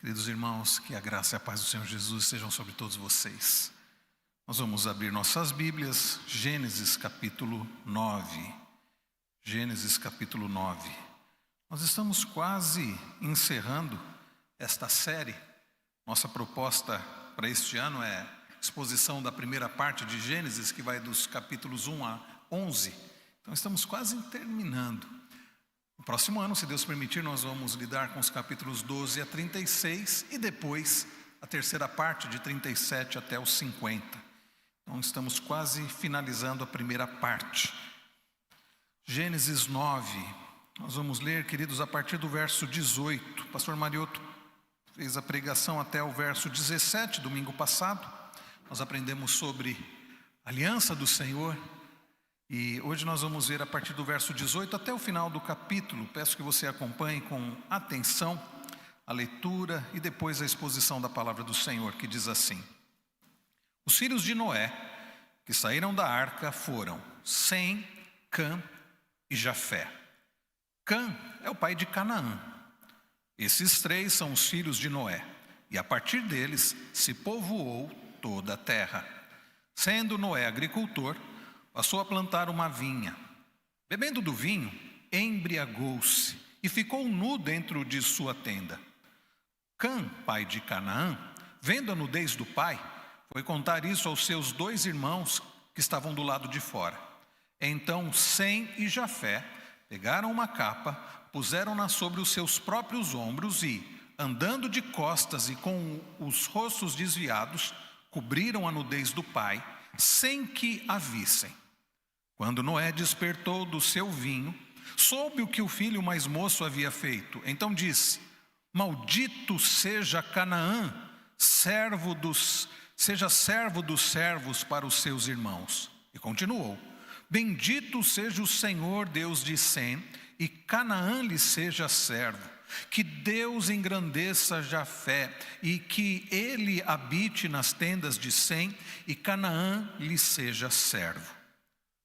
Queridos irmãos, que a graça e a paz do Senhor Jesus estejam sobre todos vocês. Nós vamos abrir nossas Bíblias, Gênesis capítulo 9. Gênesis capítulo 9. Nós estamos quase encerrando esta série. Nossa proposta para este ano é exposição da primeira parte de Gênesis, que vai dos capítulos 1 a 11. Então estamos quase terminando. No próximo ano, se Deus permitir, nós vamos lidar com os capítulos 12 a 36 e depois a terceira parte de 37 até os 50. Então estamos quase finalizando a primeira parte. Gênesis 9, nós vamos ler, queridos, a partir do verso 18. Pastor Mariotto fez a pregação até o verso 17, domingo passado. Nós aprendemos sobre a aliança do Senhor. E hoje nós vamos ver a partir do verso 18 até o final do capítulo. Peço que você acompanhe com atenção a leitura e depois a exposição da palavra do Senhor, que diz assim: Os filhos de Noé, que saíram da arca, foram Sem, Cã e Jafé. Cã é o pai de Canaã. Esses três são os filhos de Noé, e a partir deles se povoou toda a terra. Sendo Noé agricultor, passou a plantar uma vinha. Bebendo do vinho, embriagou-se e ficou nu dentro de sua tenda. Cã, pai de Canaã, vendo a nudez do pai, foi contar isso aos seus dois irmãos que estavam do lado de fora. Então Sem e Jafé pegaram uma capa, puseram-na sobre os seus próprios ombros e, andando de costas e com os rostos desviados, cobriram a nudez do pai, sem que a vissem. Quando Noé despertou do seu vinho, soube o que o filho mais moço havia feito. Então disse: Maldito seja Canaã, seja servo dos servos para os seus irmãos. E continuou: Bendito seja o Senhor Deus de Sem, e Canaã lhe seja servo. Que Deus engrandeça Jafé, e que ele habite nas tendas de Sem, e Canaã lhe seja servo.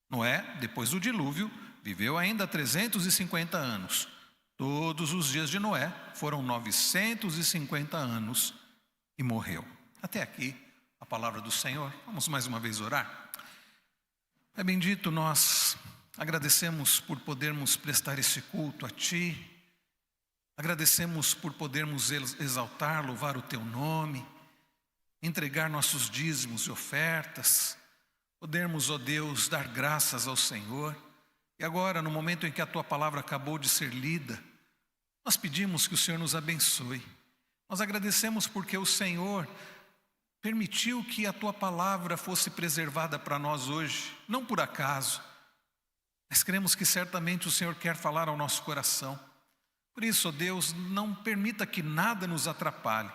Noé, depois do dilúvio, viveu ainda 350 anos. Todos os dias de Noé foram 950 anos e morreu. Até aqui a palavra do Senhor. Vamos mais uma vez orar. Pai bendito, nós agradecemos por podermos prestar esse culto a Ti. Agradecemos por podermos exaltar, louvar o Teu nome, entregar nossos dízimos e ofertas, podermos, ó Deus, dar graças ao Senhor. E agora, no momento em que a Tua palavra acabou de ser lida, nós pedimos que o Senhor nos abençoe. Nós agradecemos porque o Senhor permitiu que a Tua palavra fosse preservada para nós hoje, não por acaso, mas cremos que certamente o Senhor quer falar ao nosso coração. Por isso, ó Deus, não permita que nada nos atrapalhe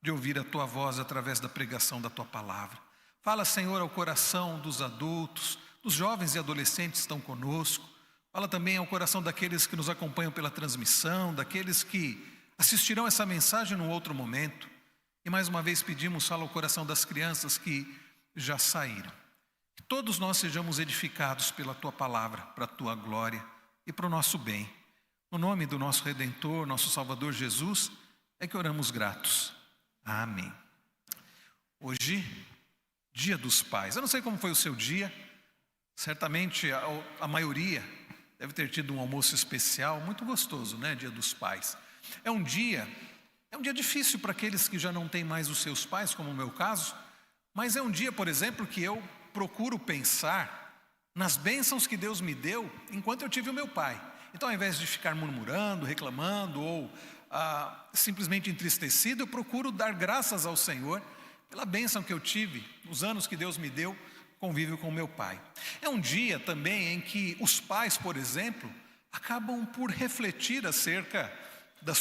de ouvir a Tua voz através da pregação da Tua palavra. Fala, Senhor, ao coração dos adultos, dos jovens e adolescentes que estão conosco. Fala também ao coração daqueles que nos acompanham pela transmissão, daqueles que assistirão essa mensagem num outro momento. E mais uma vez pedimos, fala ao coração das crianças que já saíram. Que todos nós sejamos edificados pela Tua palavra, para a Tua glória e para o nosso bem. No nome do nosso Redentor, nosso Salvador Jesus, é que oramos gratos. Amém. Hoje, Dia dos Pais. Eu não sei como foi o seu dia. Certamente a maioria deve ter tido um almoço especial, muito gostoso, né? Dia dos Pais. É um dia difícil para aqueles que já não têm mais os seus pais, como o meu caso. Mas é um dia, por exemplo, que eu procuro pensar nas bênçãos que Deus me deu enquanto eu tive o meu pai. Então, ao invés de ficar murmurando, reclamando ou simplesmente entristecido, eu procuro dar graças ao Senhor pela bênção que eu tive, nos anos que Deus me deu, convívio com meu pai. É um dia também em que os pais, por exemplo, acabam por refletir acerca das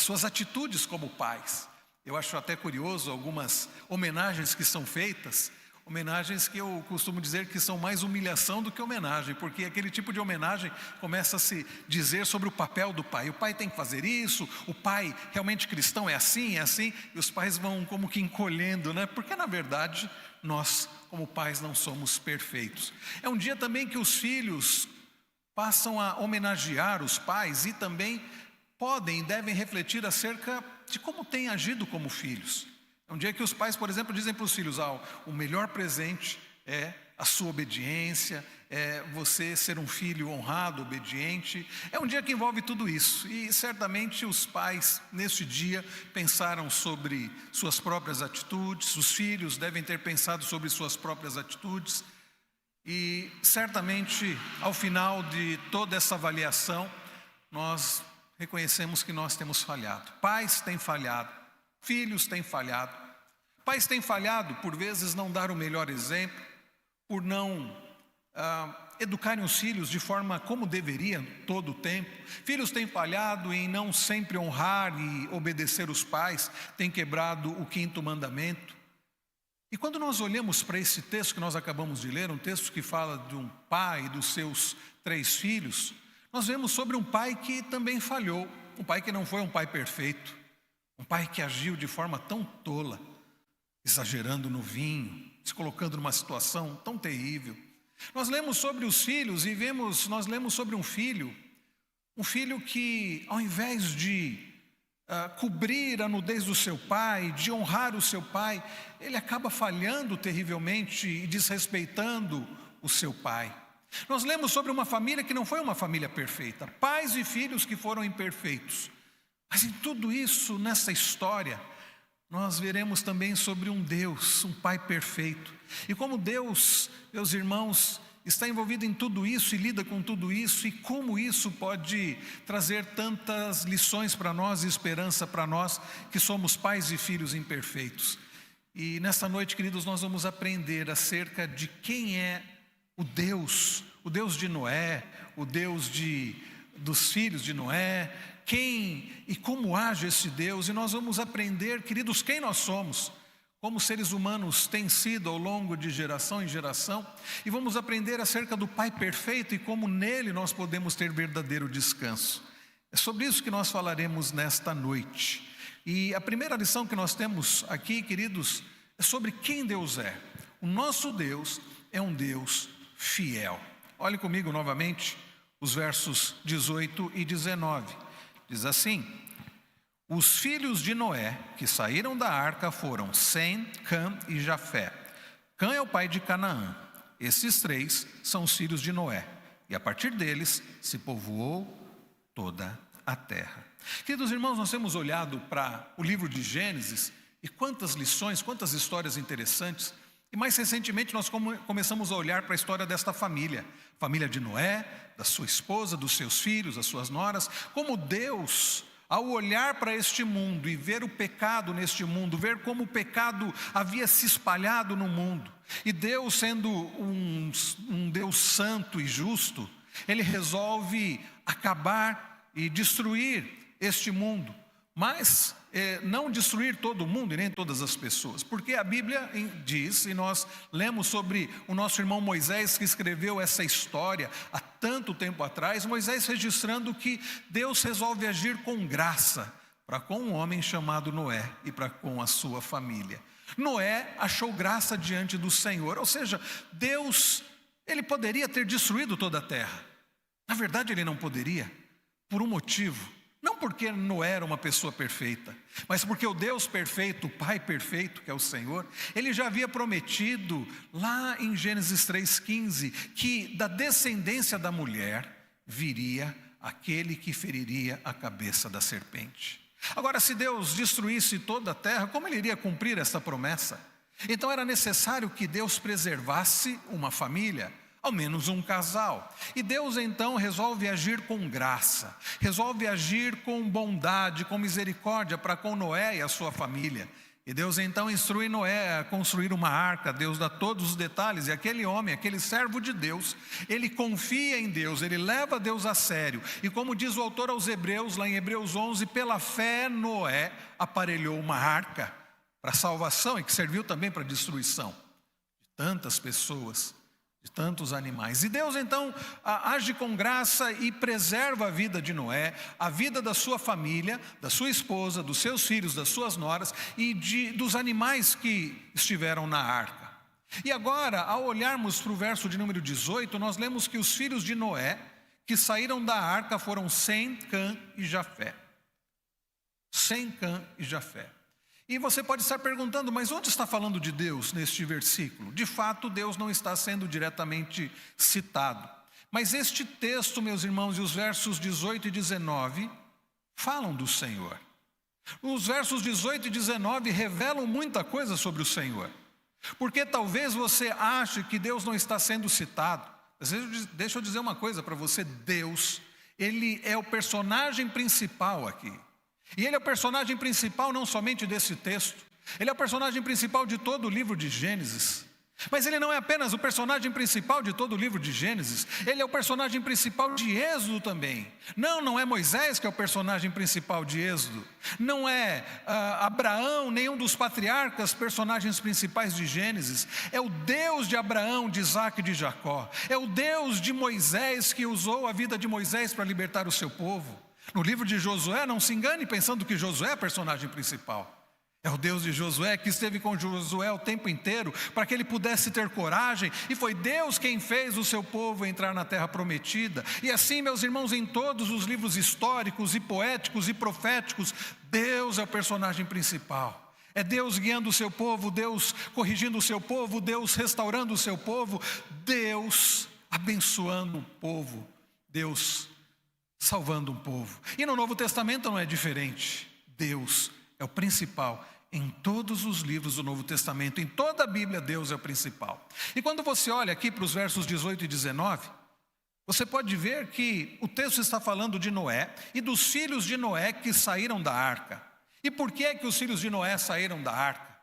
suas atitudes como pais. Eu acho até curioso algumas homenagens que são feitas, homenagens que eu costumo dizer que são mais humilhação do que homenagem, porque aquele tipo de homenagem começa a se dizer sobre o papel do pai. O pai tem que fazer isso, o pai realmente cristão é assim, e os pais vão como que encolhendo, né? Porque na verdade nós, como pais, não somos perfeitos. É um dia também que os filhos passam a homenagear os pais e também podem e devem refletir acerca de como têm agido como filhos. É um dia que os pais, por exemplo, dizem para os filhos: o melhor presente é a sua obediência, é você ser um filho honrado, obediente. É um dia que envolve tudo isso. E certamente os pais, neste dia, pensaram sobre suas próprias atitudes. Os filhos devem ter pensado sobre suas próprias atitudes. E certamente, ao final de toda essa avaliação, nós reconhecemos que nós temos falhado. Pais têm falhado, filhos têm falhado. Pais têm falhado, por vezes, não dar o melhor exemplo, por não educarem os filhos de forma como deveriam todo o tempo. Filhos têm falhado em não sempre honrar e obedecer os pais, têm quebrado o 5º mandamento. E quando nós olhamos para esse texto que nós acabamos de ler, um texto que fala de um pai e dos seus 3 filhos, nós vemos sobre um pai que também falhou, um pai que não foi um pai perfeito, um pai que agiu de forma tão tola, exagerando no vinho, se colocando numa situação tão terrível. Nós lemos sobre os filhos e nós lemos sobre um filho que, ao invés de cobrir a nudez do seu pai, de honrar o seu pai, ele acaba falhando terrivelmente e desrespeitando o seu pai. Nós lemos sobre uma família que não foi uma família perfeita, pais e filhos que foram imperfeitos. Mas em tudo isso, nessa história, nós veremos também sobre um Deus, um Pai perfeito. E como Deus, meus irmãos, está envolvido em tudo isso e lida com tudo isso, e como isso pode trazer tantas lições para nós e esperança para nós, que somos pais e filhos imperfeitos. E nesta noite, queridos, nós vamos aprender acerca de quem é o Deus de Noé, o Deus dos filhos de Noé, quem e como age esse Deus. E nós vamos aprender, queridos, quem nós somos, como seres humanos têm sido ao longo de geração em geração, e vamos aprender acerca do Pai perfeito e como nele nós podemos ter verdadeiro descanso. É sobre isso que nós falaremos nesta noite. E a primeira lição que nós temos aqui, queridos, é sobre quem Deus é. O nosso Deus é um Deus fiel. Olhe comigo novamente os versos 18 e 19. Diz assim: os filhos de Noé que saíram da arca foram Sem, Cã e Jafé. Cã é o pai de Canaã. Esses 3 são os filhos de Noé. E a partir deles se povoou toda a terra. Queridos irmãos, nós temos olhado para o livro de Gênesis e quantas lições, quantas histórias interessantes. E mais recentemente nós começamos a olhar para a história desta família. Família de Noé, da sua esposa, dos seus filhos, das suas noras. Como Deus, ao olhar para este mundo e ver o pecado neste mundo, ver como o pecado havia se espalhado no mundo, e Deus, sendo um Deus santo e justo, Ele resolve acabar e destruir este mundo, mas não destruir todo mundo e nem todas as pessoas, porque a Bíblia diz, e nós lemos sobre o nosso irmão Moisés, que escreveu essa história há tanto tempo atrás, Moisés registrando que Deus resolve agir com graça para com um homem chamado Noé e para com a sua família. Noé achou graça diante do Senhor, ou seja, Deus, Ele poderia ter destruído toda a terra. Na verdade, Ele não poderia, por um motivo. Não porque Noé era uma pessoa perfeita, mas porque o Deus perfeito, o Pai perfeito, que é o Senhor, Ele já havia prometido lá em Gênesis 3,15, que da descendência da mulher viria aquele que feriria a cabeça da serpente. Agora, se Deus destruísse toda a terra, como Ele iria cumprir essa promessa? Então era necessário que Deus preservasse uma família, ao menos um casal. E Deus então resolve agir com graça, resolve agir com bondade, com misericórdia para com Noé e a sua família. E Deus então instrui Noé a construir uma arca. Deus dá todos os detalhes, e aquele homem, aquele servo de Deus, ele confia em Deus, ele leva Deus a sério. E como diz o autor aos Hebreus, lá em Hebreus 11, pela fé Noé aparelhou uma arca para salvação e que serviu também para destruição de tantas pessoas, de tantos animais. E Deus então age com graça e preserva a vida de Noé, a vida da sua família, da sua esposa, dos seus filhos, das suas noras e dos animais que estiveram na arca. E agora, ao olharmos para o verso de número 18, nós lemos que os filhos de Noé que saíram da arca foram Sem, Cã e Jafé. Sem, Cã e Jafé. E você pode estar perguntando, mas onde está falando de Deus neste versículo? De fato, Deus não está sendo diretamente citado. Mas este texto, meus irmãos, e os versos 18 e 19, falam do Senhor. Os versos 18 e 19 revelam muita coisa sobre o Senhor. Porque talvez você ache que Deus não está sendo citado. Mas deixa eu dizer uma coisa para você, Deus, Ele é o personagem principal aqui. E Ele é o personagem principal não somente desse texto, Ele é o personagem principal de todo o livro de Gênesis. Mas Ele não é apenas o personagem principal de todo o livro de Gênesis, Ele é o personagem principal de Êxodo também. Não é Moisés que é o personagem principal de Êxodo. Não é Abraão, nenhum dos patriarcas, personagens principais de Gênesis. É o Deus de Abraão, de Isaac e de Jacó. É o Deus de Moisés que usou a vida de Moisés para libertar o seu povo. No livro de Josué, não se engane pensando que Josué é o personagem principal. É o Deus de Josué que esteve com Josué o tempo inteiro para que ele pudesse ter coragem, e foi Deus quem fez o seu povo entrar na terra prometida. E assim, meus irmãos, em todos os livros históricos e poéticos e proféticos, Deus é o personagem principal. É Deus guiando o seu povo, Deus corrigindo o seu povo, Deus restaurando o seu povo, Deus abençoando o povo, Deus salvando um povo. E no Novo Testamento não é diferente. Deus é o principal em todos os livros do Novo Testamento. Em toda a Bíblia, Deus é o principal. E quando você olha aqui para os versos 18 e 19, você pode ver que o texto está falando de Noé e dos filhos de Noé que saíram da arca. E por que é que os filhos de Noé saíram da arca?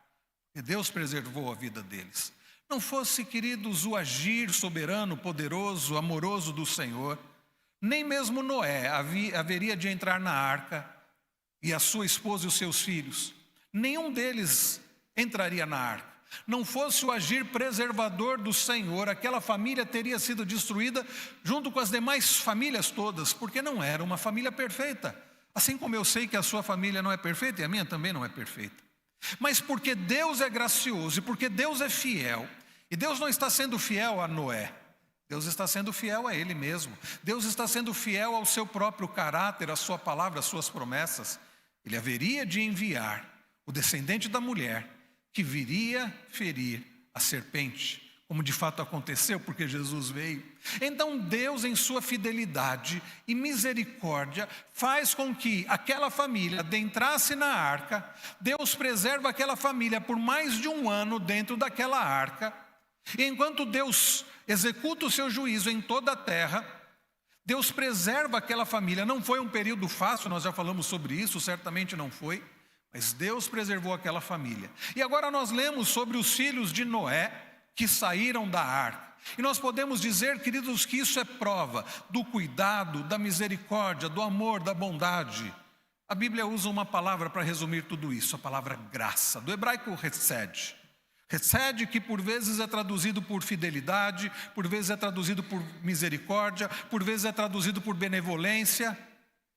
Porque Deus preservou a vida deles. Não fosse, queridos, o agir soberano, poderoso, amoroso do Senhor, nem mesmo Noé haveria de entrar na arca, e a sua esposa e os seus filhos, nenhum deles entraria na arca. Não fosse o agir preservador do Senhor, aquela família teria sido destruída junto com as demais famílias todas, porque não era uma família perfeita. Assim como eu sei que a sua família não é perfeita, e a minha também não é perfeita. Mas porque Deus é gracioso e porque Deus é fiel, e Deus não está sendo fiel a Noé, Deus está sendo fiel a Ele mesmo. Deus está sendo fiel ao seu próprio caráter, à sua palavra, às suas promessas. Ele haveria de enviar o descendente da mulher que viria ferir a serpente, como de fato aconteceu, porque Jesus veio. Então Deus, em sua fidelidade e misericórdia, faz com que aquela família adentrasse na arca. Deus preserva aquela família por mais de um ano dentro daquela arca. E enquanto Deus executa o seu juízo em toda a terra, Deus preserva aquela família. Não foi um período fácil, nós já falamos sobre isso, certamente não foi, mas Deus preservou aquela família. E agora nós lemos sobre os filhos de Noé que saíram da arca. E nós podemos dizer, queridos, que isso é prova do cuidado, da misericórdia, do amor, da bondade. A Bíblia usa uma palavra para resumir tudo isso, a palavra graça, do hebraico hesed. Hesed, que por vezes é traduzido por fidelidade, por vezes é traduzido por misericórdia, por vezes é traduzido por benevolência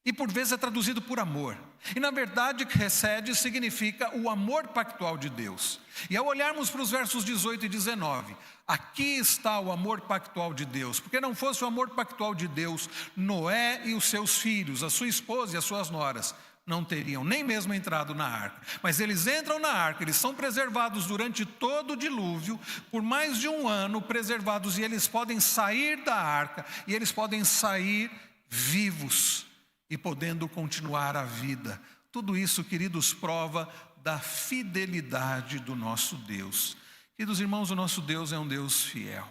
e por vezes é traduzido por amor. E na verdade, Hesed significa o amor pactual de Deus. E ao olharmos para os versos 18 e 19, aqui está o amor pactual de Deus. Porque não fosse o amor pactual de Deus, Noé e os seus filhos, a sua esposa e as suas noras, não teriam nem mesmo entrado na arca. Mas eles entram na arca, eles são preservados durante todo o dilúvio, por mais de um ano preservados, e eles podem sair da arca, e eles podem sair vivos, e podendo continuar a vida. Tudo isso, queridos, prova da fidelidade do nosso Deus. Queridos irmãos, o nosso Deus é um Deus fiel.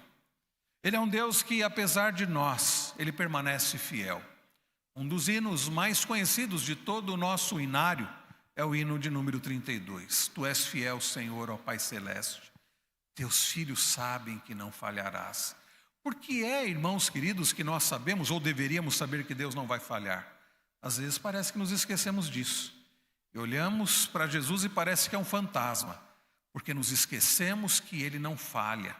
Ele é um Deus que, apesar de nós, Ele permanece fiel. Um dos hinos mais conhecidos de todo o nosso hinário é o hino de número 32. Tu és fiel, Senhor, ó Pai Celeste. Teus filhos sabem que não falharás. Por que é, irmãos queridos, que nós sabemos ou deveríamos saber que Deus não vai falhar? Às vezes parece que nos esquecemos disso. E olhamos para Jesus e parece que é um fantasma, porque nos esquecemos que Ele não falha.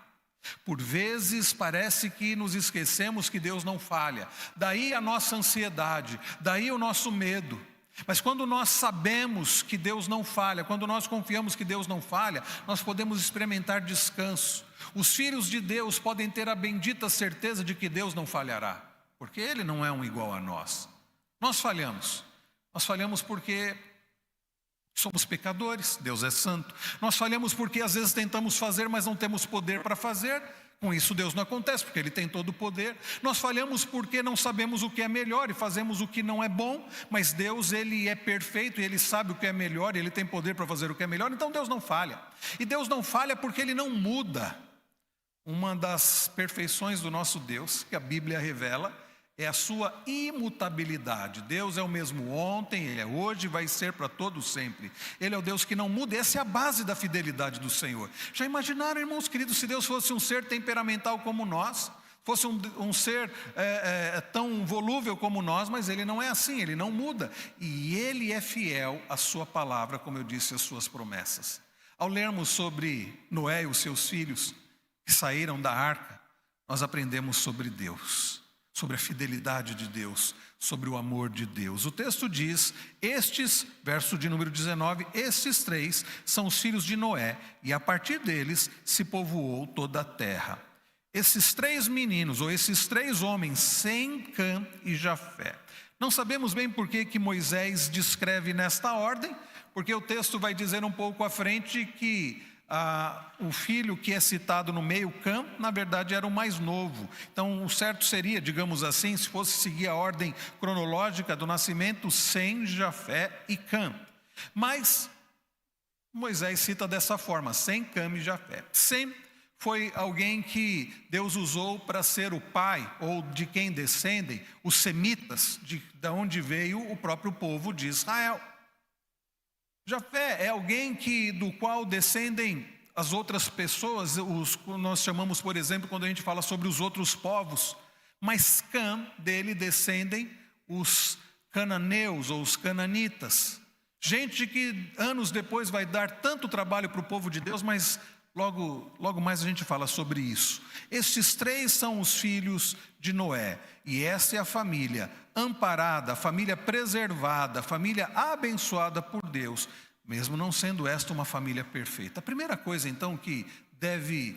Por vezes parece que nos esquecemos que Deus não falha. Daí a nossa ansiedade, daí o nosso medo. Mas quando nós sabemos que Deus não falha, quando nós confiamos que Deus não falha, nós podemos experimentar descanso. Os filhos de Deus podem ter a bendita certeza de que Deus não falhará, porque Ele não é um igual a nós. Nós falhamos porque Somos pecadores, Deus é santo. Nós falhamos porque às vezes tentamos fazer, mas não temos poder para fazer. Com isso Deus não acontece, porque Ele tem todo o poder. Nós falhamos porque não sabemos o que é melhor e fazemos o que não é bom. Mas Deus, Ele é perfeito e Ele sabe o que é melhor e Ele tem poder para fazer o que é melhor. Então Deus não falha. E Deus não falha porque Ele não muda. Uma das perfeições do nosso Deus, que a Bíblia revela, é a sua imutabilidade. Deus é o mesmo ontem, Ele é hoje e vai ser para todo sempre. Ele é o Deus que não muda. Essa é a base da fidelidade do Senhor. Já imaginaram, irmãos queridos, se Deus fosse um ser temperamental como nós, fosse um ser tão volúvel como nós, mas Ele não é assim, Ele não muda. E Ele é fiel à sua palavra, como eu disse, às suas promessas. Ao lermos sobre Noé e os seus filhos que saíram da arca, nós aprendemos sobre Deus, sobre a fidelidade de Deus, sobre o amor de Deus. O texto diz, verso de número 19, estes 3 são os filhos de Noé, e a partir deles se povoou toda a terra. Esses 3 meninos, ou esses 3 homens, Sem, Cã e Jafé. Não sabemos bem por que Moisés descreve nesta ordem, porque o texto vai dizer um pouco à frente que o filho que é citado no meio, Cã, na verdade era o mais novo. Então o certo seria, digamos assim, se fosse seguir a ordem cronológica do nascimento, Sem, Jafé e Cã. Mas Moisés cita dessa forma, Sem, Cã e Jafé. Sem foi alguém que Deus usou para ser o pai, ou de quem descendem os semitas, de onde veio o próprio povo de Israel. Jafé é alguém do qual descendem as outras pessoas, nós chamamos, por exemplo, quando a gente fala sobre os outros povos. Mas Cã, dele descendem os cananeus ou os cananitas. Gente que anos depois vai dar tanto trabalho para o povo de Deus, mas logo mais a gente fala sobre isso. Estes 3 são os filhos de Noé. E essa é a família amparada, a família preservada, a família abençoada por Deus, mesmo não sendo esta uma família perfeita. A primeira coisa, então, que deve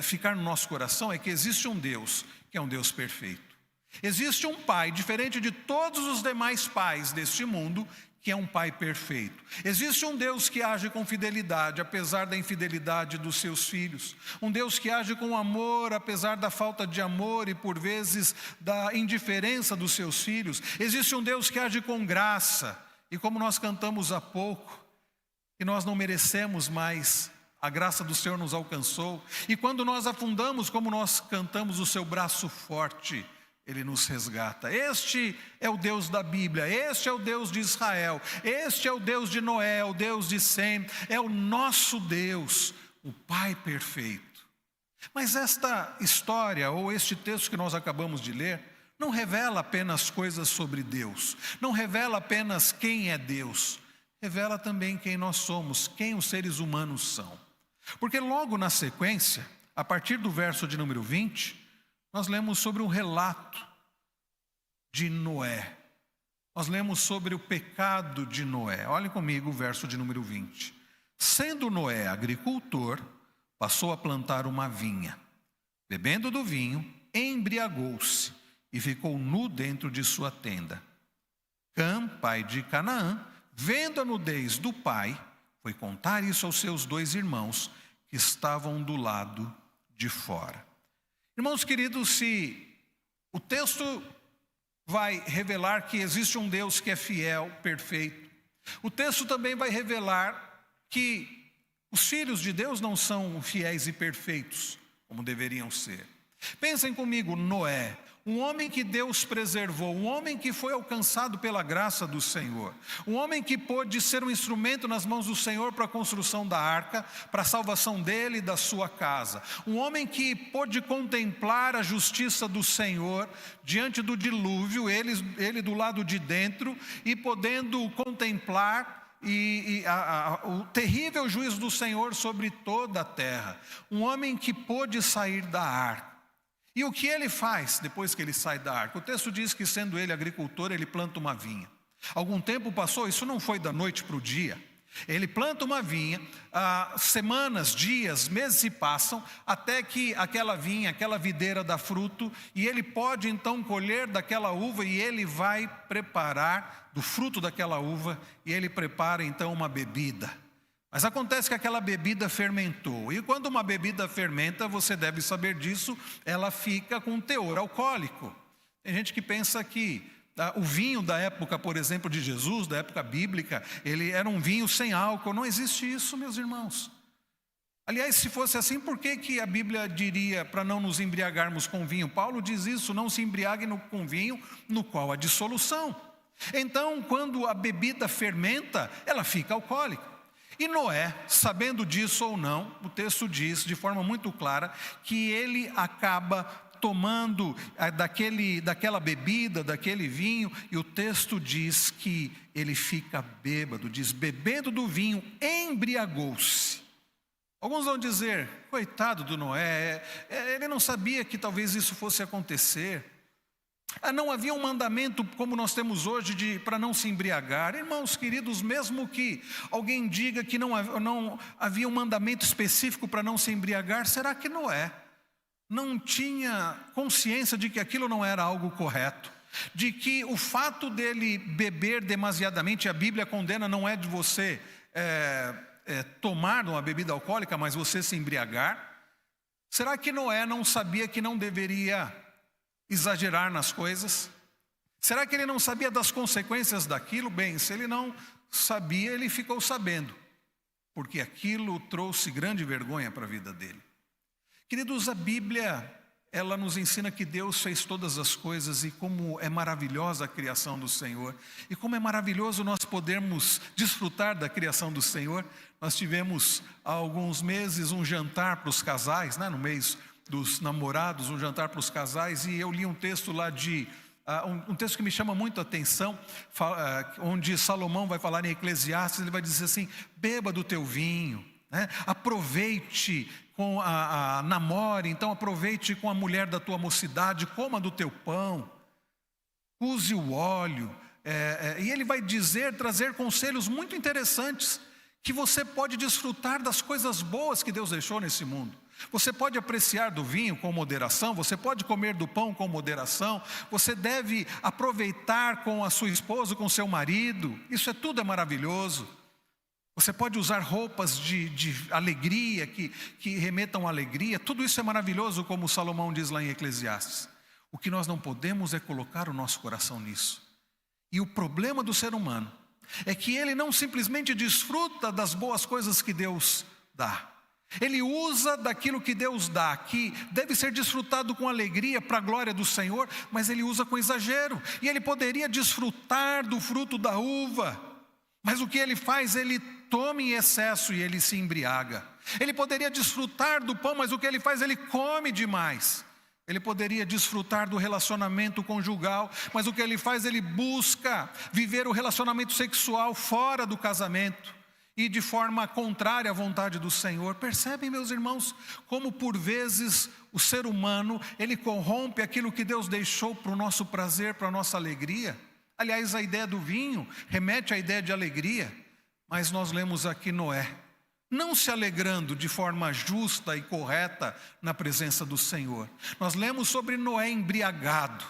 ficar no nosso coração é que existe um Deus que é um Deus perfeito. Existe um pai, diferente de todos os demais pais deste mundo, que é um pai perfeito. Existe um Deus que age com fidelidade, apesar da infidelidade dos seus filhos. Um Deus que age com amor, apesar da falta de amor e, por vezes, da indiferença dos seus filhos. Existe um Deus que age com graça. E como nós cantamos há pouco, que nós não merecemos mais, a graça do Senhor nos alcançou. E quando nós afundamos, como nós cantamos, o seu braço forte, Ele nos resgata. Este é o Deus da Bíblia, este é o Deus de Israel, este é o Deus de Noé, o Deus de Sem, é o nosso Deus, o Pai perfeito. Mas esta história, ou este texto que nós acabamos de ler, não revela apenas coisas sobre Deus, não revela apenas quem é Deus, revela também quem nós somos, quem os seres humanos são. Porque logo na sequência, a partir do verso de número 20, nós lemos sobre um relato de Noé. Nós lemos sobre o pecado de Noé. Olhem comigo o verso de número 20. Sendo Noé agricultor, passou a plantar uma vinha. Bebendo do vinho, embriagou-se e ficou nu dentro de sua tenda. Cã, pai de Canaã, vendo a nudez do pai, foi contar isso aos seus 2 irmãos que estavam do lado de fora. Irmãos queridos, se o texto vai revelar que existe um Deus que é fiel, perfeito, o texto também vai revelar que os filhos de Deus não são fiéis e perfeitos, como deveriam ser. Pensem comigo, Noé, um homem que Deus preservou, um homem que foi alcançado pela graça do Senhor, um homem que pôde ser um instrumento nas mãos do Senhor para a construção da arca, para a salvação dele e da sua casa, um homem que pôde contemplar a justiça do Senhor diante do dilúvio, ele do lado de dentro, e podendo contemplar o terrível juízo do Senhor sobre toda a terra, um homem que pôde sair da arca. E o que ele faz depois que ele sai da arca? O texto diz que, sendo ele agricultor, ele planta uma vinha. Algum tempo passou, isso não foi da noite para o dia. Ele planta uma vinha, semanas, dias, meses se passam, até que aquela vinha, aquela videira dá fruto, e ele pode então colher daquela uva, e ele vai preparar do fruto daquela uva, e ele prepara então uma bebida. Mas acontece que aquela bebida fermentou, e quando uma bebida fermenta, você deve saber disso, ela fica com um teor alcoólico. Tem gente que pensa que o vinho da época, por exemplo, de Jesus, da época bíblica, ele era um vinho sem álcool. Não existe isso, meus irmãos. Aliás, se fosse assim, por que a Bíblia diria para não nos embriagarmos com vinho? Paulo diz isso, não se embriague com vinho no qual há dissolução. Então, quando a bebida fermenta, ela fica alcoólica. E Noé, sabendo disso ou não, o texto diz de forma muito clara que ele acaba tomando daquela bebida, daquele vinho, e o texto diz que ele fica bêbado, diz, bebendo do vinho, embriagou-se. Alguns vão dizer, coitado do Noé, ele não sabia que talvez isso fosse acontecer. Não havia um mandamento como nós temos hoje para não se embriagar. Irmãos queridos, mesmo que alguém diga que não havia um mandamento específico para não se embriagar, será que Noé não tinha consciência de que aquilo não era algo correto? De que o fato dele beber demasiadamente, a Bíblia condena, não é de você tomar uma bebida alcoólica, mas você se embriagar? Será que Noé não sabia que não deveria exagerar nas coisas? Será que ele não sabia das consequências daquilo? Bem, se ele não sabia, ele ficou sabendo, porque aquilo trouxe grande vergonha para a vida dele. Queridos, a Bíblia, ela nos ensina que Deus fez todas as coisas e como é maravilhosa a criação do Senhor. E como é maravilhoso nós podermos desfrutar da criação do Senhor. Nós tivemos há alguns meses um jantar para os casais, no mês dos namorados, um jantar para os casais, e eu li um texto lá um texto que me chama muito a atenção, onde Salomão vai falar em Eclesiastes, ele vai dizer assim, beba do teu vinho, aproveite namore, então aproveite com a mulher da tua mocidade, coma do teu pão, use o óleo, e ele vai trazer conselhos muito interessantes, que você pode desfrutar das coisas boas que Deus deixou nesse mundo. Você pode apreciar do vinho com moderação, você pode comer do pão com moderação, você deve aproveitar com a sua esposa, com seu marido, isso tudo é maravilhoso. Você pode usar roupas de alegria, que remetam à alegria. Tudo isso é maravilhoso, como Salomão diz lá em Eclesiastes. O que nós não podemos é colocar o nosso coração nisso. E o problema do ser humano é que ele não simplesmente desfruta das boas coisas que Deus dá. Ele usa daquilo que Deus dá, que deve ser desfrutado com alegria para a glória do Senhor, mas ele usa com exagero. E ele poderia desfrutar do fruto da uva, mas o que ele faz? Ele toma em excesso e ele se embriaga. Ele poderia desfrutar do pão, mas o que ele faz? Ele come demais. Ele poderia desfrutar do relacionamento conjugal, mas o que ele faz? Ele busca viver o relacionamento sexual fora do casamento e de forma contrária à vontade do Senhor. Percebem, meus irmãos, como por vezes o ser humano, ele corrompe aquilo que Deus deixou para o nosso prazer, para a nossa alegria? Aliás, a ideia do vinho remete à ideia de alegria, mas nós lemos aqui Noé, não se alegrando de forma justa e correta na presença do Senhor. Nós lemos sobre Noé embriagado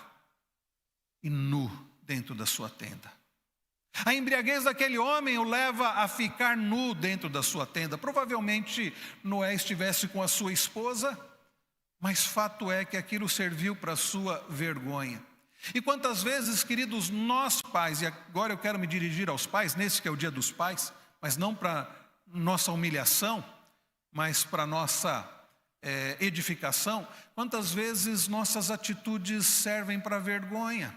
e nu dentro da sua tenda. A embriaguez daquele homem o leva a ficar nu dentro da sua tenda. Provavelmente Noé estivesse com a sua esposa, mas fato é que aquilo serviu para a sua vergonha. E quantas vezes, queridos, nós pais, e agora eu quero me dirigir aos pais, nesse que é o dia dos pais, mas não para nossa humilhação, mas para nossa edificação, quantas vezes nossas atitudes servem para vergonha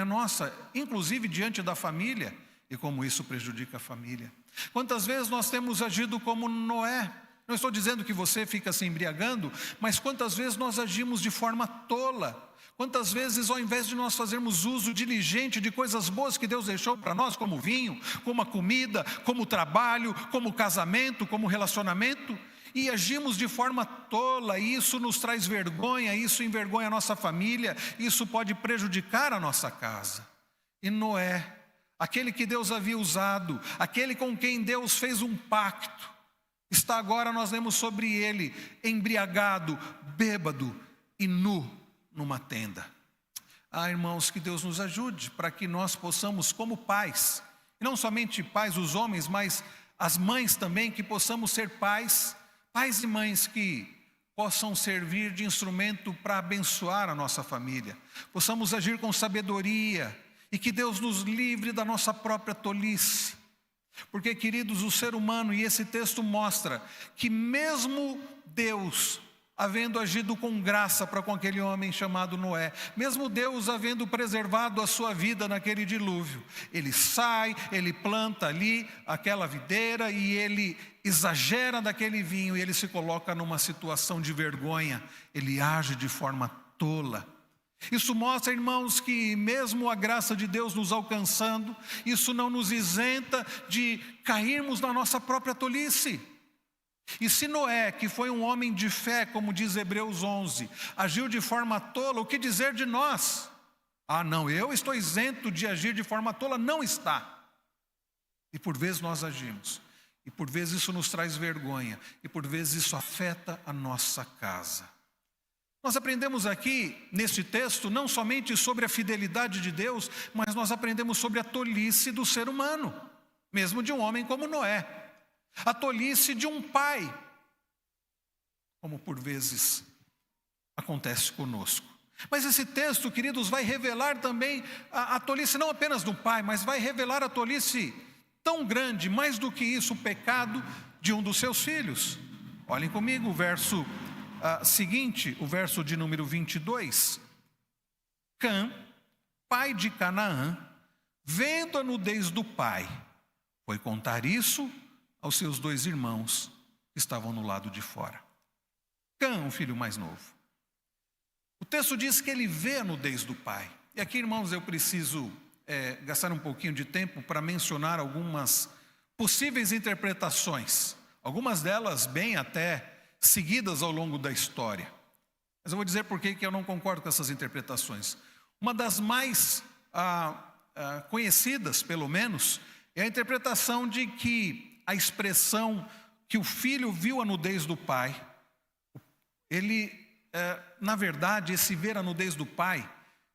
nossa, inclusive diante da família, e como isso prejudica a família. Quantas vezes nós temos agido como Noé? Não estou dizendo que você fica se embriagando, mas quantas vezes nós agimos de forma tola? Quantas vezes, ao invés de nós fazermos uso diligente de coisas boas que Deus deixou para nós, como vinho, como a comida, como o trabalho, como o casamento, como o relacionamento, e agimos de forma tola, e isso nos traz vergonha, isso envergonha a nossa família, isso pode prejudicar a nossa casa. E Noé, aquele que Deus havia usado, aquele com quem Deus fez um pacto, está agora, nós lemos sobre ele, embriagado, bêbado e nu numa tenda. Irmãos, que Deus nos ajude para que nós possamos, como pais, e não somente pais, os homens, mas as mães também, que possamos ser pais e mães que possam servir de instrumento para abençoar a nossa família, possamos agir com sabedoria e que Deus nos livre da nossa própria tolice. Porque, queridos, o ser humano, e esse texto mostra que mesmo Deus havendo agido com graça para com aquele homem chamado Noé, mesmo Deus havendo preservado a sua vida naquele dilúvio, ele sai, ele planta ali aquela videira e ele exagera daquele vinho e ele se coloca numa situação de vergonha, ele age de forma tola. Isso mostra, irmãos, que mesmo a graça de Deus nos alcançando, isso não nos isenta de cairmos na nossa própria tolice. E se Noé, que foi um homem de fé, como diz Hebreus 11, agiu de forma tola, o que dizer de nós? Não, eu estou isento de agir de forma tola. Não está. E por vezes nós agimos, e por vezes isso nos traz vergonha, e por vezes isso afeta a nossa casa. Nós aprendemos aqui, neste texto, não somente sobre a fidelidade de Deus, mas nós aprendemos sobre a tolice do ser humano, mesmo de um homem como Noé. A tolice de um pai, como por vezes acontece conosco. Mas esse texto, queridos, vai revelar também a tolice não apenas do pai, mas vai revelar a tolice tão grande, mais do que isso, o pecado de um dos seus filhos. Olhem comigo o verso seguinte, o verso de número 22. Cã, pai de Canaã, vendo a nudez do pai, foi contar isso aos seus 2 irmãos que estavam no lado de fora. Cã, o filho mais novo. O texto diz que ele vê a nudez do pai. E aqui, irmãos, eu preciso gastar um pouquinho de tempo para mencionar algumas possíveis interpretações. Algumas delas bem até seguidas ao longo da história. Mas eu vou dizer por que eu não concordo com essas interpretações. Uma das mais conhecidas, pelo menos, é a interpretação de que a expressão que o filho viu a nudez do pai, na verdade, esse ver a nudez do pai,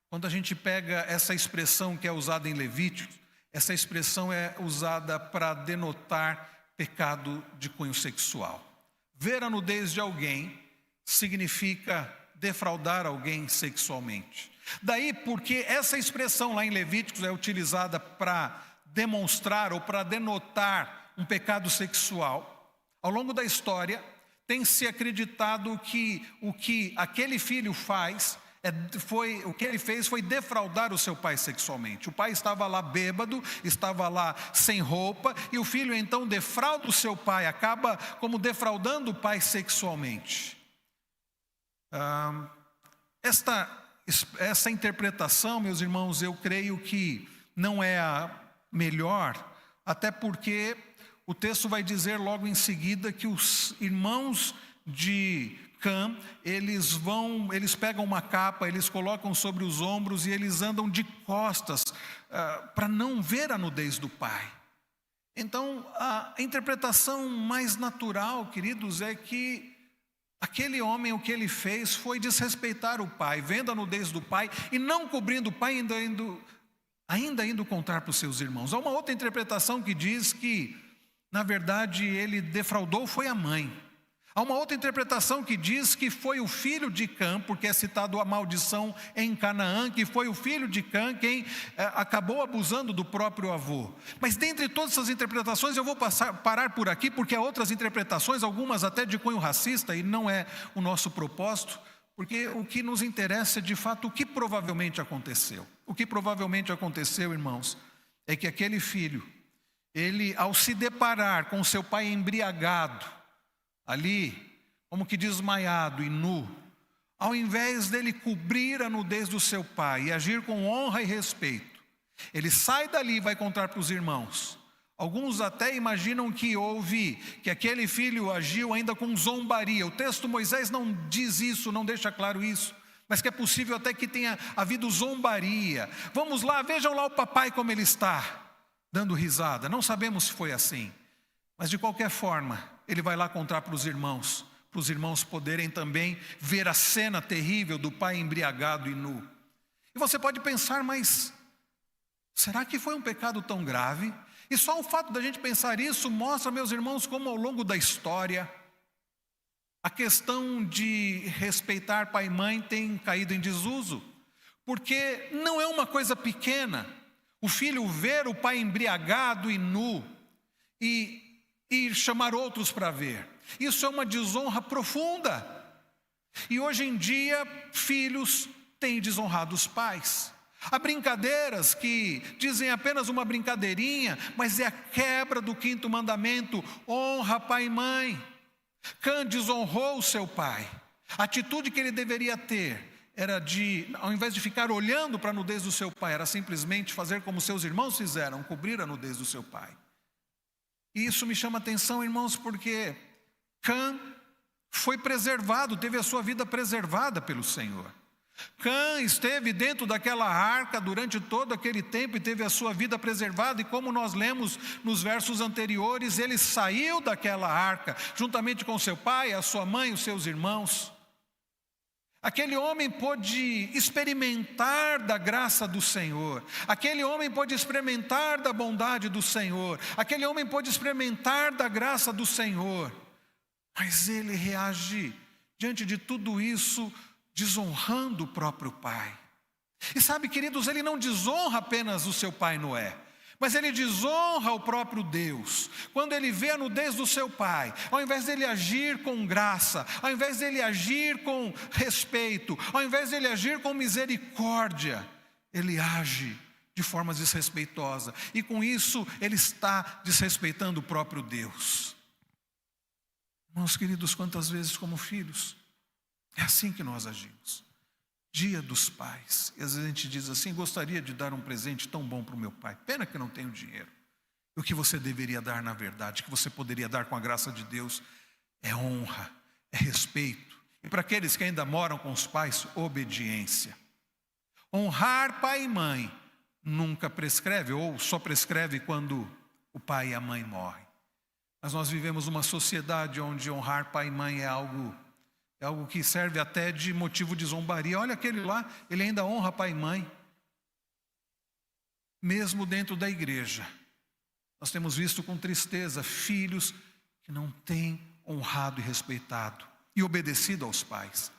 quando a gente pega essa expressão que é usada em Levíticos, essa expressão é usada para denotar pecado de cunho sexual. Ver a nudez de alguém significa defraudar alguém sexualmente. Daí porque essa expressão lá em Levíticos é utilizada para demonstrar ou para denotar um pecado sexual. Ao longo da história, tem-se acreditado que o que aquele filho fez foi defraudar o seu pai sexualmente. O pai estava lá bêbado, estava lá sem roupa, e o filho então defrauda o seu pai, acaba como defraudando o pai sexualmente. Essa interpretação, meus irmãos, eu creio que não é a melhor, até porque o texto vai dizer logo em seguida que os irmãos de Cã, eles pegam uma capa, eles colocam sobre os ombros e eles andam de costas para não ver a nudez do pai. Então, a interpretação mais natural, queridos, é que aquele homem, o que ele fez foi desrespeitar o pai, vendo a nudez do pai e não cobrindo o pai, ainda indo contar para os seus irmãos. Há uma outra interpretação que diz que, na verdade, ele defraudou foi a mãe. Há uma outra interpretação que diz que foi o filho de Cã, porque é citado a maldição em Canaã, que foi o filho de Cã quem acabou abusando do próprio avô. Mas dentre todas essas interpretações eu vou parar por aqui, porque há outras interpretações, algumas até de cunho racista, e não é o nosso propósito, porque o que nos interessa é de fato o que provavelmente aconteceu. O que provavelmente aconteceu, irmãos, é que aquele filho, ele, ao se deparar com seu pai embriagado, ali, como que desmaiado e nu, ao invés dele cobrir a nudez do seu pai e agir com honra e respeito, ele sai dali e vai contar para os irmãos. Alguns até imaginam que aquele filho agiu ainda com zombaria. O texto Moisés não diz isso, não deixa claro isso, mas que é possível até que tenha havido zombaria. Vamos lá, vejam lá o papai como ele está. dando risada. Não sabemos se foi assim, mas de qualquer forma, ele vai lá contar para os irmãos poderem também ver a cena terrível do pai embriagado e nu. E você pode pensar, mas será que foi um pecado tão grave? E só o fato da gente pensar isso mostra, meus irmãos, como ao longo da história a questão de respeitar pai e mãe tem caído em desuso. Porque não é uma coisa pequena o filho ver o pai embriagado e nu e chamar outros para ver. Isso é uma desonra profunda. E hoje em dia, filhos têm desonrado os pais. Há brincadeiras que dizem apenas uma brincadeirinha, mas é a quebra do 5º mandamento: honra pai e mãe. Cã desonrou o seu pai. A atitude que ele deveria ter era de, ao invés de ficar olhando para a nudez do seu pai, era simplesmente fazer como seus irmãos fizeram, cobrir a nudez do seu pai. E isso me chama atenção, irmãos, porque Cã foi preservado, teve a sua vida preservada pelo Senhor. Cã esteve dentro daquela arca durante todo aquele tempo e teve a sua vida preservada, e como nós lemos nos versos anteriores, ele saiu daquela arca, juntamente com seu pai, a sua mãe, os seus irmãos. Aquele homem pôde experimentar da graça do Senhor, aquele homem pôde experimentar da bondade do Senhor, aquele homem pôde experimentar da graça do Senhor, mas ele reage diante de tudo isso desonrando o próprio pai. E sabe, queridos, ele não desonra apenas o seu pai Noé, mas ele desonra o próprio Deus. Quando ele vê a nudez do seu pai, ao invés dele agir com graça, ao invés dele agir com respeito, ao invés dele agir com misericórdia, ele age de forma desrespeitosa. E com isso ele está desrespeitando o próprio Deus. Irmãos queridos, quantas vezes como filhos, é assim que nós agimos. Dia dos pais, e às vezes a gente diz assim: gostaria de dar um presente tão bom para o meu pai, pena que não tenho dinheiro. E o que você deveria dar na verdade, que você poderia dar com a graça de Deus, é honra, é respeito. E para aqueles que ainda moram com os pais, obediência. Honrar pai e mãe nunca prescreve, ou só prescreve quando o pai e a mãe morrem. Mas nós vivemos uma sociedade onde honrar pai e mãe é algo que serve até de motivo de zombaria. Olha aquele lá, ele ainda honra pai e mãe. Mesmo dentro da igreja, nós temos visto com tristeza filhos que não têm honrado e respeitado e obedecido aos pais.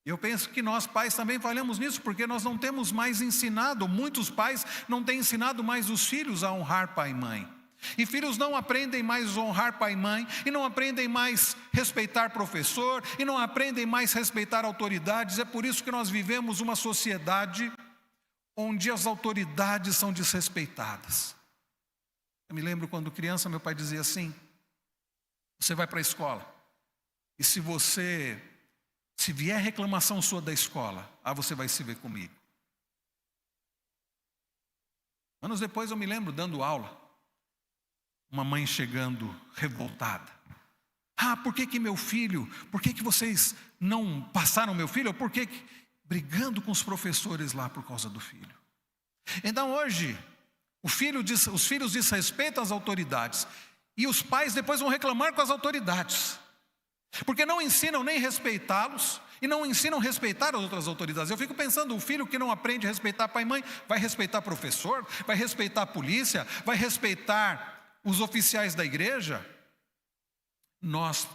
Eu penso que nós pais também falhamos nisso, porque nós não temos mais ensinado, muitos pais não têm ensinado mais os filhos a honrar pai e mãe. E filhos não aprendem mais honrar pai e mãe, e não aprendem mais respeitar professor, e não aprendem mais respeitar autoridades. É por isso que nós vivemos uma sociedade onde as autoridades são desrespeitadas. Eu me lembro quando criança, meu pai dizia assim: você vai para a escola, e se vier reclamação sua da escola, você vai se ver comigo. Anos depois eu me lembro dando aula, uma mãe chegando revoltada: por que meu filho, por que vocês não passaram meu filho? Por que brigando com os professores lá por causa do filho. Então hoje, os filhos desrespeitam as autoridades, e os pais depois vão reclamar com as autoridades, porque não ensinam nem respeitá-los, e não ensinam a respeitar as outras autoridades. Eu fico pensando, o filho que não aprende a respeitar pai e mãe, vai respeitar professor, vai respeitar a polícia, vai respeitar os oficiais da igreja? Nós,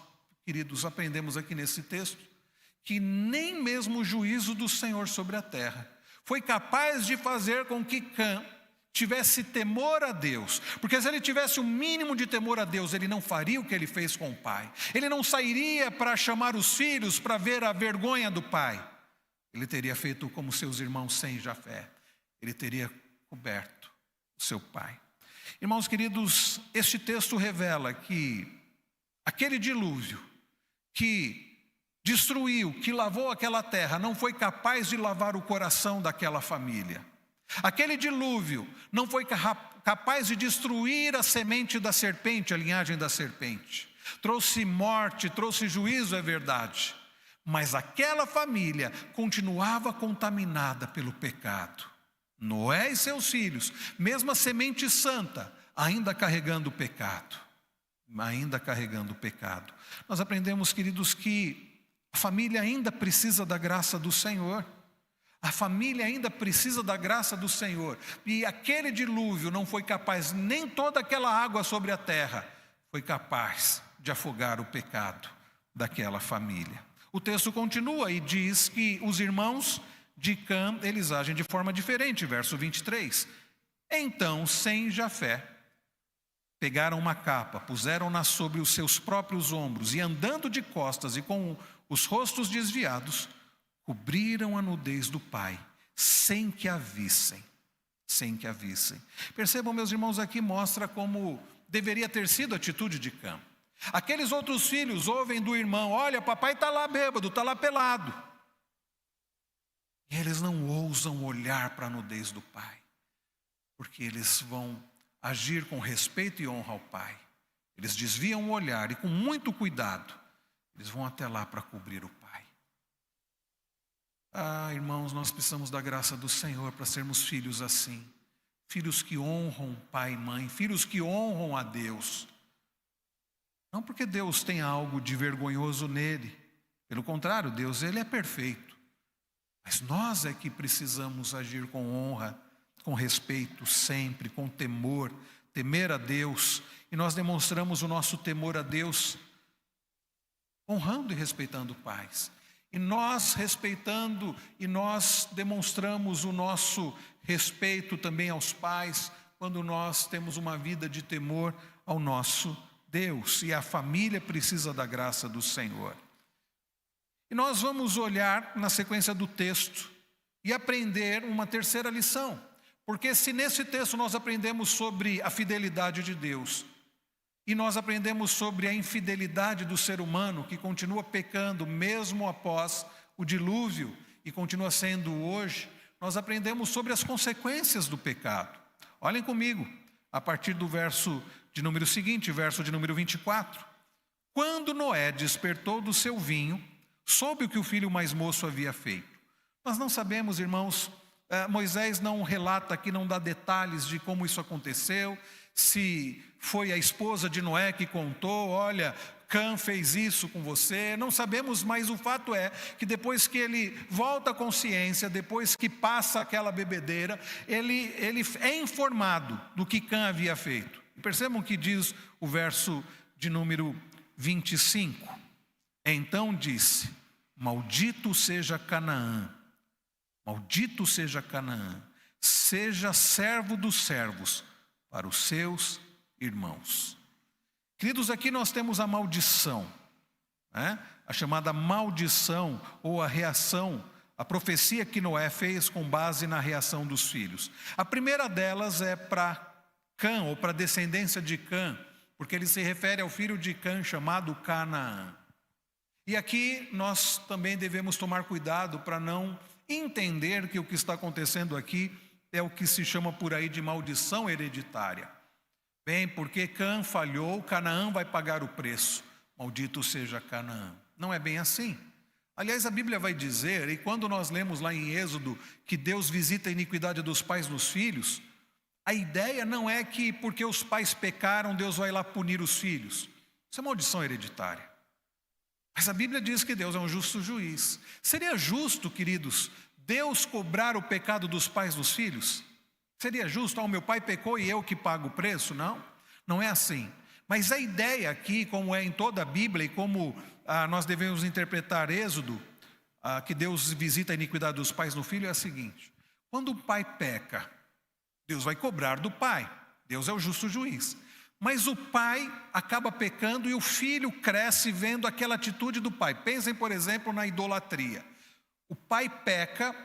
queridos, aprendemos aqui nesse texto que nem mesmo o juízo do Senhor sobre a terra foi capaz de fazer com que Cã tivesse temor a Deus, porque se ele tivesse o mínimo de temor a Deus, ele não faria o que ele fez com o pai. Ele não sairia para chamar os filhos para ver a vergonha do pai. Ele teria feito como seus irmãos sem Jafé, ele teria coberto o seu pai. Irmãos queridos, este texto revela que aquele dilúvio que destruiu, que lavou aquela terra, não foi capaz de lavar o coração daquela família. Aquele dilúvio não foi capaz de destruir a semente da serpente, a linhagem da serpente. Trouxe morte, trouxe juízo, é verdade. Mas aquela família continuava contaminada pelo pecado. Noé e seus filhos, mesmo a semente santa, ainda carregando o pecado. Ainda carregando o pecado. Nós aprendemos, queridos, que a família ainda precisa da graça do Senhor. A família ainda precisa da graça do Senhor. E aquele dilúvio não foi capaz, nem toda aquela água sobre a terra foi capaz de afogar o pecado daquela família. O texto continua e diz que os irmãos de Cã, eles agem de forma diferente, verso 23. Então, Sem e Jafé pegaram uma capa, puseram-na sobre os seus próprios ombros e, andando de costas e com os rostos desviados, cobriram a nudez do pai, sem que a vissem. Sem que a vissem. Percebam, meus irmãos, aqui mostra como deveria ter sido a atitude de Cã. Aqueles outros filhos ouvem do irmão: olha, papai está lá bêbado, está lá pelado. E eles não ousam olhar para a nudez do pai, porque eles vão agir com respeito e honra ao pai. Eles desviam o olhar e, com muito cuidado, eles vão até lá para cobrir o pai. Ah, irmãos, nós precisamos da graça do Senhor para sermos filhos assim. Filhos que honram pai e mãe, filhos que honram a Deus. Não porque Deus tem algo de vergonhoso nele. Pelo contrário, Deus, ele é perfeito. Mas nós é que precisamos agir com honra, com respeito sempre, com temor, temer a Deus. E nós demonstramos o nosso temor a Deus honrando e respeitando pais. E nós respeitando e nós demonstramos o nosso respeito também aos pais quando nós temos uma vida de temor ao nosso Deus. E a família precisa da graça do Senhor. E nós vamos olhar na sequência do texto e aprender uma terceira lição. Porque se nesse texto nós aprendemos sobre a fidelidade de Deus, e nós aprendemos sobre a infidelidade do ser humano, que continua pecando mesmo após o dilúvio, e continua sendo hoje, nós aprendemos sobre as consequências do pecado. Olhem comigo, a partir do verso de número seguinte, verso de número 24. Quando Noé despertou do seu vinho, soube o que o filho mais moço havia feito. Nós não sabemos, irmãos, Moisés não relata aqui, não dá detalhes de como isso aconteceu, se foi a esposa de Noé que contou: olha, Cã fez isso com você. Não sabemos, mas o fato é que depois que ele volta à consciência, depois que passa aquela bebedeira, ele é informado do que Cã havia feito. Percebam que diz o verso de número 25. Então disse: maldito seja Canaã, maldito seja Canaã, seja servo dos servos para os seus irmãos. Queridos, aqui nós temos a maldição, né? A chamada maldição ou a reação, a profecia que Noé fez com base na reação dos filhos. A primeira delas é para Cã, ou para a descendência de Cã, porque ele se refere ao filho de Cã chamado Canaã. E aqui nós também devemos tomar cuidado para não entender que o que está acontecendo aqui é o que se chama por aí de maldição hereditária. Bem, porque Cã falhou, Canaã vai pagar o preço. Maldito seja Canaã. Não é bem assim. Aliás, a Bíblia vai dizer, e quando nós lemos lá em Êxodo, que Deus visita a iniquidade dos pais nos filhos, a ideia não é que porque os pais pecaram, Deus vai lá punir os filhos. Isso é maldição hereditária. Mas a Bíblia diz que Deus é um justo juiz. Seria justo, queridos, Deus cobrar o pecado dos pais dos filhos? Seria justo: o meu pai pecou e eu que pago o preço? Não, não é assim. Mas a ideia aqui, como é em toda a Bíblia e como nós devemos interpretar Êxodo, que Deus visita a iniquidade dos pais no filho, é a seguinte: quando o pai peca, Deus vai cobrar do pai. Deus é o justo juiz. Mas o pai acaba pecando e o filho cresce vendo aquela atitude do pai. Pensem, por exemplo, na idolatria. O pai peca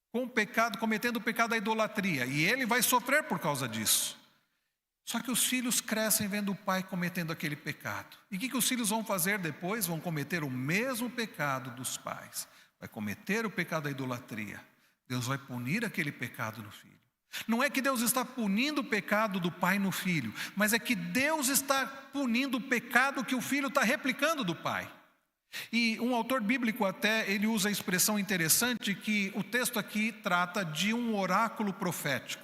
com o pecado, cometendo o pecado da idolatria, e ele vai sofrer por causa disso. Só que os filhos crescem vendo o pai cometendo aquele pecado. E o que os filhos vão fazer depois? Vão cometer o mesmo pecado dos pais. Vai cometer o pecado da idolatria. Deus vai punir aquele pecado no filho. Não é que Deus está punindo o pecado do pai no filho, mas é que Deus está punindo o pecado que o filho está replicando do pai. E um autor bíblico até, ele usa a expressão interessante que o texto aqui trata de um oráculo profético.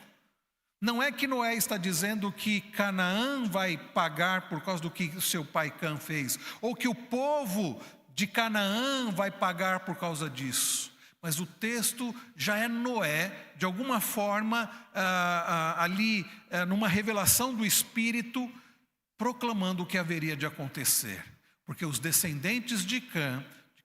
Não é que Noé está dizendo que Canaã vai pagar por causa do que o seu pai Cã fez, ou que o povo de Canaã vai pagar por causa disso. Mas o texto já é Noé, de alguma forma, numa revelação do Espírito, proclamando o que haveria de acontecer. Porque os descendentes de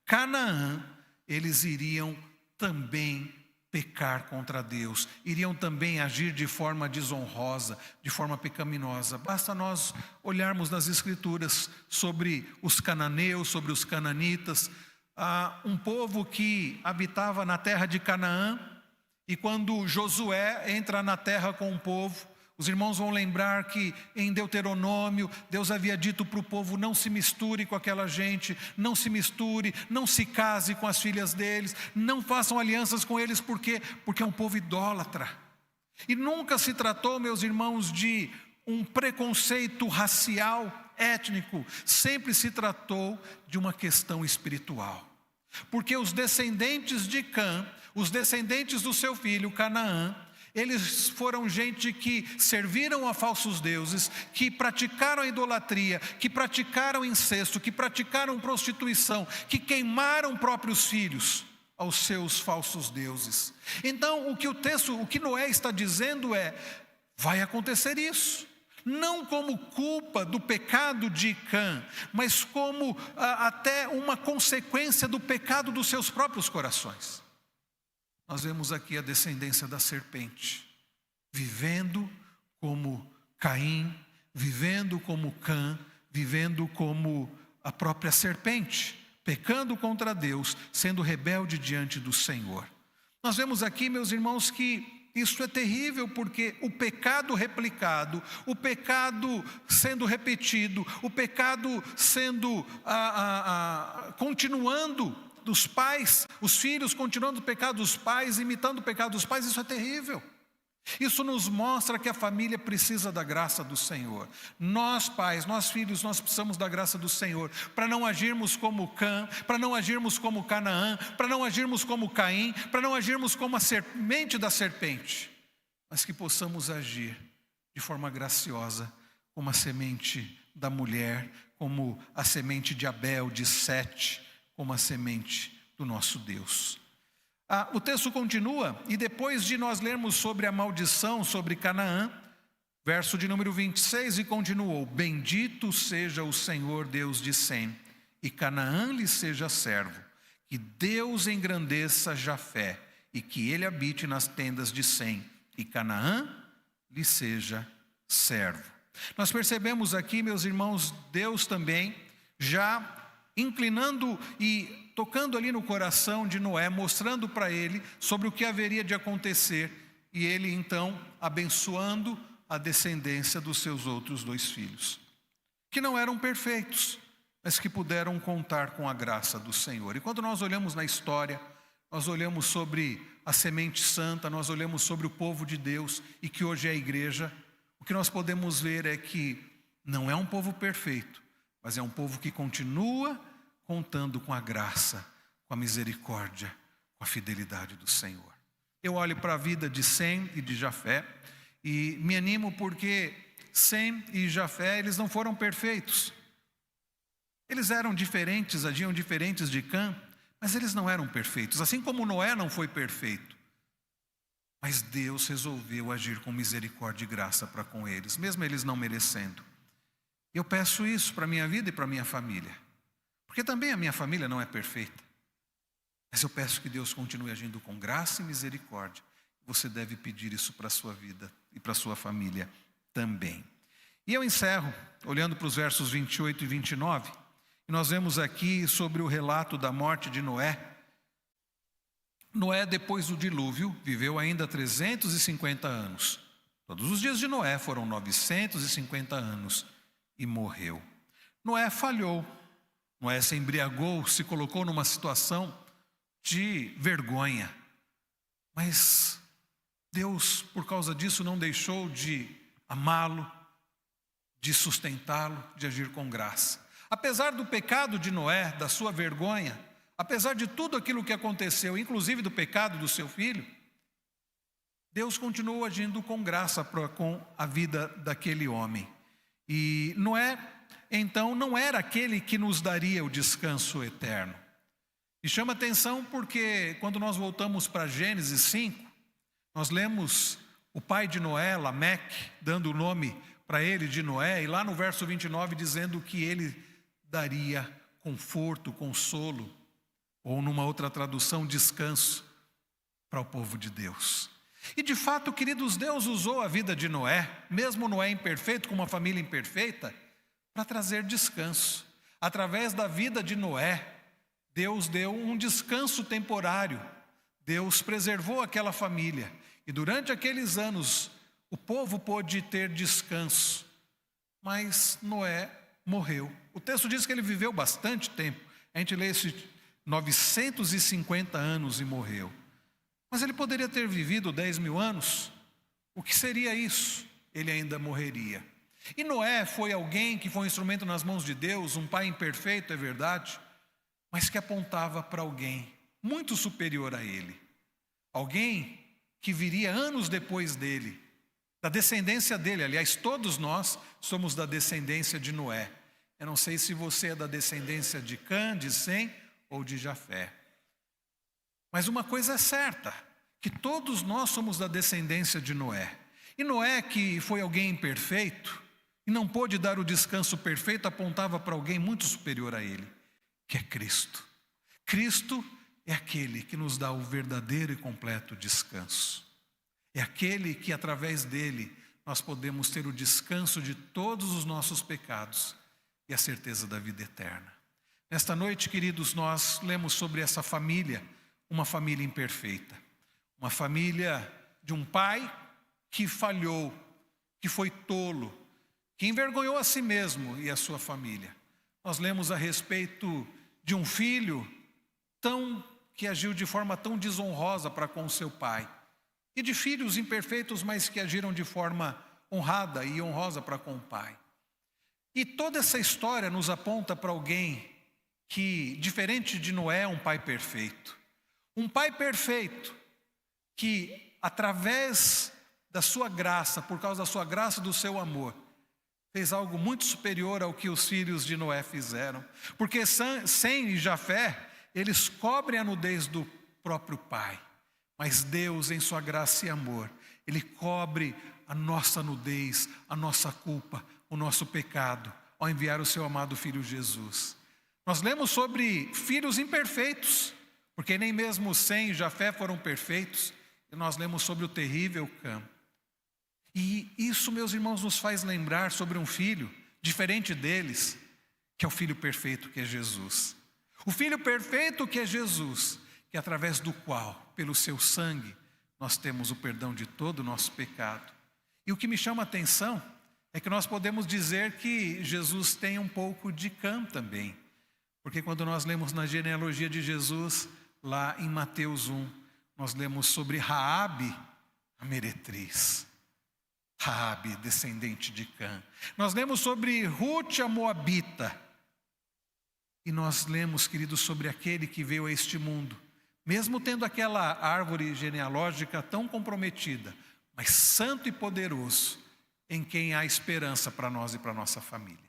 Canaã, eles iriam também pecar contra Deus, iriam também agir de forma desonrosa, de forma pecaminosa. Basta nós olharmos nas Escrituras sobre os cananeus, sobre os cananitas, um povo que habitava na terra de Canaã, e quando Josué entra na terra com o povo, os irmãos vão lembrar que em Deuteronômio, Deus havia dito para o povo: não se misture com aquela gente, não se misture, não se case com as filhas deles, não façam alianças com eles, porque é um povo idólatra. E nunca se tratou, meus irmãos, de um preconceito racial, étnico, sempre se tratou de uma questão espiritual. Porque os descendentes de Cã, os descendentes do seu filho Canaã, eles foram gente que serviram a falsos deuses, que praticaram a idolatria, que praticaram incesto, que praticaram prostituição, que queimaram próprios filhos aos seus falsos deuses. Então, o que Noé está dizendo é: vai acontecer isso. Não como culpa do pecado de Cã, mas como até uma consequência do pecado dos seus próprios corações. Nós vemos aqui a descendência da serpente, vivendo como Caim, vivendo como Cã, vivendo como a própria serpente, pecando contra Deus, sendo rebelde diante do Senhor. Nós vemos aqui, meus irmãos, que isso é terrível, porque o pecado replicado, o pecado sendo repetido, o pecado sendo continuando dos pais, os filhos continuando o pecado dos pais, imitando o pecado dos pais, isso é terrível. Isso nos mostra que a família precisa da graça do Senhor. Nós pais, nós filhos, nós precisamos da graça do Senhor, para não agirmos como Cã, para não agirmos como Canaã, para não agirmos como Caim, para não agirmos como a semente da serpente, mas que possamos agir de forma graciosa, como a semente da mulher, como a semente de Abel, de Sete, como a semente do nosso Deus. O texto continua, e depois de nós lermos sobre a maldição sobre Canaã, verso de número 26, e continuou: bendito seja o Senhor Deus de Sem, e Canaã lhe seja servo, que Deus engrandeça Jafé, e que ele habite nas tendas de Sem, e Canaã lhe seja servo. Nós percebemos aqui, meus irmãos, Deus também já inclinando e tocando ali no coração de Noé, mostrando para ele sobre o que haveria de acontecer, e ele então abençoando a descendência dos seus outros 2 filhos, que não eram perfeitos, mas que puderam contar com a graça do Senhor. E quando nós olhamos na história, nós olhamos sobre a semente santa, nós olhamos sobre o povo de Deus, e que hoje é a igreja, o que nós podemos ver é que não é um povo perfeito, mas é um povo que continua contando com a graça, com a misericórdia, com a fidelidade do Senhor. Eu olho para a vida de Sem e de Jafé e me animo, porque Sem e Jafé, eles não foram perfeitos. Eles eram diferentes, agiam diferentes de Cã, mas eles não eram perfeitos, assim como Noé não foi perfeito. Mas Deus resolveu agir com misericórdia e graça para com eles, mesmo eles não merecendo. Eu peço isso para a minha vida e para a minha família, porque também a minha família não é perfeita. Mas eu peço que Deus continue agindo com graça e misericórdia. Você deve pedir isso para a sua vida e para a sua família também. E eu encerro olhando para os versos 28 e 29. E nós vemos aqui sobre o relato da morte de Noé. Noé, depois do dilúvio, viveu ainda 350 anos. Todos os dias de Noé foram 950 anos e morreu. Noé falhou. Noé se embriagou, se colocou numa situação de vergonha. Mas Deus, por causa disso, não deixou de amá-lo, de sustentá-lo, de agir com graça. Apesar do pecado de Noé, da sua vergonha, apesar de tudo aquilo que aconteceu, inclusive do pecado do seu filho, Deus continuou agindo com graça com a vida daquele homem. E Noé, então, não era aquele que nos daria o descanso eterno. E chama atenção porque quando nós voltamos para Gênesis 5, nós lemos o pai de Noé, Lameque, dando o nome para ele de Noé, e lá no verso 29 dizendo que ele daria conforto, consolo, ou numa outra tradução, descanso para o povo de Deus. E de fato, queridos, Deus usou a vida de Noé, mesmo Noé imperfeito, com uma família imperfeita, para trazer descanso. Através da vida de Noé, Deus deu um descanso temporário. Deus preservou aquela família. E durante aqueles anos, o povo pôde ter descanso. Mas Noé morreu. O texto diz que ele viveu bastante tempo. A gente lê esses 950 anos e morreu. Mas ele poderia ter vivido 10 mil anos. O que seria isso? Ele ainda morreria. E Noé foi alguém que foi um instrumento nas mãos de Deus, um pai imperfeito, é verdade, mas que apontava para alguém muito superior a ele. Alguém que viria anos depois dele, da descendência dele. Aliás, todos nós somos da descendência de Noé. Eu não sei se você é da descendência de Cã, de Sem ou de Jafé. Mas uma coisa é certa, que todos nós somos da descendência de Noé. E Noé, que foi alguém imperfeito e não pôde dar o descanso perfeito, apontava para alguém muito superior a ele, que é Cristo. Cristo é aquele que nos dá o verdadeiro e completo descanso. É aquele que, através dele, nós podemos ter o descanso de todos os nossos pecados e a certeza da vida eterna. Nesta noite, queridos, nós lemos sobre essa família, uma família imperfeita. Uma família de um pai que falhou, que foi tolo, que envergonhou a si mesmo e a sua família. Nós lemos a respeito de um filho que agiu de forma tão desonrosa para com seu pai. E de filhos imperfeitos, mas que agiram de forma honrada e honrosa para com o pai. E toda essa história nos aponta para alguém que, diferente de Noé, é um pai perfeito. Um pai perfeito que, através da sua graça, por causa da sua graça e do seu amor, fez algo muito superior ao que os filhos de Noé fizeram. Porque Sem e Jafé, eles cobrem a nudez do próprio pai. Mas Deus, em sua graça e amor, Ele cobre a nossa nudez, a nossa culpa, o nosso pecado, ao enviar o seu amado Filho Jesus. Nós lemos sobre filhos imperfeitos, porque nem mesmo Sem e Jafé foram perfeitos. E nós lemos sobre o terrível Cã. E isso, meus irmãos, nos faz lembrar sobre um filho diferente deles, que é o filho perfeito, que é Jesus. O filho perfeito, que é Jesus, que é através do qual, pelo seu sangue, nós temos o perdão de todo o nosso pecado. E o que me chama a atenção é que nós podemos dizer que Jesus tem um pouco de Cã também. Porque quando nós lemos na genealogia de Jesus, lá em Mateus 1, nós lemos sobre Raabe, a meretriz. Raabe, descendente de Cã. Nós lemos sobre Rute, a moabita. E nós lemos, queridos, sobre aquele que veio a este mundo, mesmo tendo aquela árvore genealógica tão comprometida, mas santo e poderoso, em quem há esperança para nós e para a nossa família.